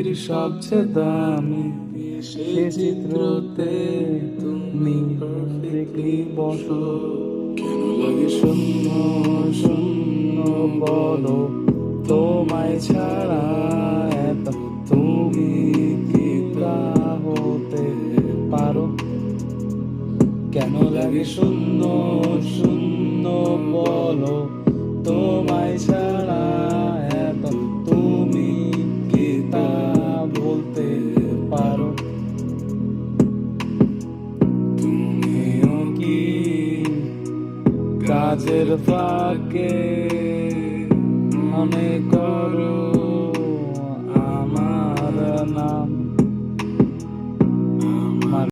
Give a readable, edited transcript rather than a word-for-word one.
পৃথিবীর সবচেয়ে দামি সে চিত্রতে তুমি পারফেক্টলি বসো। কেন লাগে শূন্য শূন্য বলো তোমায় ছাড়া এত তুমি কি তা হতে পারো? কেন লাগে শূন্য শূন্য বলো তোমায় ছাড়া এত তুমি কি তা বলতে পারো? তুমিও কি কাজের ফাঁকে মনে করো